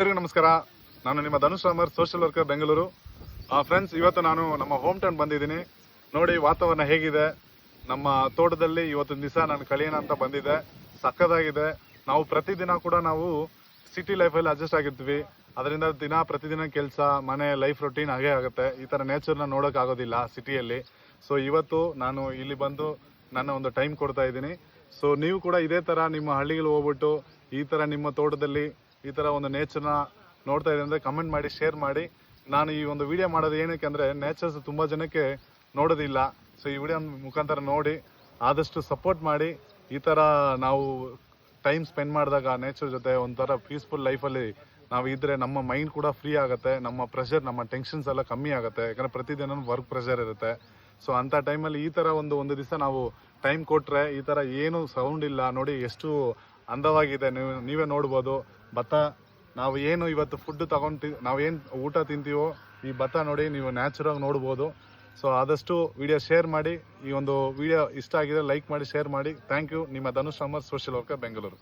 ಎಲ್ಲರಿಗೂ ನಮಸ್ಕಾರ. ನಾನು ನಿಮ್ಮ Dhanush Ramar, social worker, Bengaluru. Friends, ಇವತ್ತು ನಾನು ನಮ್ಮ ಹೋಮ್ ಟೌನ್ ಬಂದಿದ್ದೀನಿ. ನೋಡಿ ವಾತಾವರಣ ಹೇಗಿದೆ. ನಮ್ಮ ತೋಟದಲ್ಲಿ ಇವತ್ತೊಂದು ದಿವಸ ನಾನು ಕಳಿಯೋಣ ಅಂತ ಬಂದಿದ್ದೆ. ಸಕ್ಕದಾಗಿದೆ. ನಾವು ಪ್ರತಿದಿನ ಕೂಡ ನಾವು ಸಿಟಿ ಲೈಫಲ್ಲಿ ಅಡ್ಜಸ್ಟ್ ಆಗಿರ್ತೀವಿ. ಅದರಿಂದ ಪ್ರತಿದಿನ ಕೆಲಸ, ಮನೆ, ಲೈಫ್ ರೊಟೀನ್ ಹಾಗೇ ಆಗುತ್ತೆ. ಈ ಥರ ನೇಚರ್ನ ನೋಡೋಕ್ಕಾಗೋದಿಲ್ಲ ಸಿಟಿಯಲ್ಲಿ. ಸೊ ಇವತ್ತು ನಾನು ಇಲ್ಲಿ ಬಂದು ನನ್ನ ಒಂದು ಟೈಮ್ ಕೊಡ್ತಾ ಇದ್ದೀನಿ. ಸೊ ನೀವು ಕೂಡ ಇದೇ ಥರ ನಿಮ್ಮ ಹಳ್ಳಿಗಳು ಹೋಗ್ಬಿಟ್ಟು ಈ ಥರ ನಿಮ್ಮ ತೋಟದಲ್ಲಿ ಈ ಥರ ಒಂದು ನೇಚರ್ನ ನೋಡ್ತಾ ಇದೆ ಅಂದರೆ ಕಮೆಂಟ್ ಮಾಡಿ, ಶೇರ್ ಮಾಡಿ. ನಾನು ಈ ಒಂದು ವಿಡಿಯೋ ಮಾಡೋದು ಏನಕ್ಕೆ ಅಂದರೆ, ನೇಚರ್ಸ್ ತುಂಬ ಜನಕ್ಕೆ ನೋಡೋದಿಲ್ಲ. ಸೊ ಈ ವಿಡಿಯೋ ಮುಖಾಂತರ ನೋಡಿ ಆದಷ್ಟು ಸಪೋರ್ಟ್ ಮಾಡಿ. ಈ ಥರ ನಾವು ಟೈಮ್ ಸ್ಪೆಂಡ್ ಮಾಡಿದಾಗ ನೇಚರ್ ಜೊತೆ ಒಂಥರ ಪೀಸ್ಫುಲ್ ಲೈಫಲ್ಲಿ ನಾವು ಇದ್ದರೆ ನಮ್ಮ ಮೈಂಡ್ ಕೂಡ ಫ್ರೀ ಆಗುತ್ತೆ. ನಮ್ಮ ಪ್ರೆಷರ್, ನಮ್ಮ ಟೆನ್ಷನ್ಸ್ ಎಲ್ಲ ಕಮ್ಮಿ ಆಗುತ್ತೆ. ಯಾಕಂದರೆ ಪ್ರತಿದಿನ ವರ್ಕ್ ಪ್ರೆಷರ್ ಇರುತ್ತೆ. ಸೊ ಅಂಥ ಟೈಮಲ್ಲಿ ಈ ಥರ ಒಂದು ದಿವಸ ನಾವು ಟೈಮ್ ಕೊಟ್ಟರೆ ಈ ಥರ ಏನು ಸೌಂಡ್ ಇಲ್ಲ. ನೋಡಿ ಎಷ್ಟು ಅಂದವಾಗಿದೆ. ನೀವೇ ನೋಡ್ಬೋದು. ಭತ್ತ ನಾವು ಏನು ಇವತ್ತು ಫುಡ್ ನಾವೇನು ಊಟ ತಿಂತೀವೋ ಈ ಭತ್ತ ನೋಡಿ ನೀವು ನ್ಯಾಚುರಾಗಿ ನೋಡ್ಬೋದು. ಸೊ ಆದಷ್ಟು ವಿಡಿಯೋ ಶೇರ್ ಮಾಡಿ. ಈ ಒಂದು ವಿಡಿಯೋ ಇಷ್ಟ ಆಗಿದೆ ಲೈಕ್ ಮಾಡಿ, ಶೇರ್ ಮಾಡಿ. Thank you. ನಿಮ್ಮ ಧನುಷ್ ರಾಮರ್, ಸೋಷಿಯಲ್ ವರ್ಕರ್, ಬೆಂಗಳೂರು.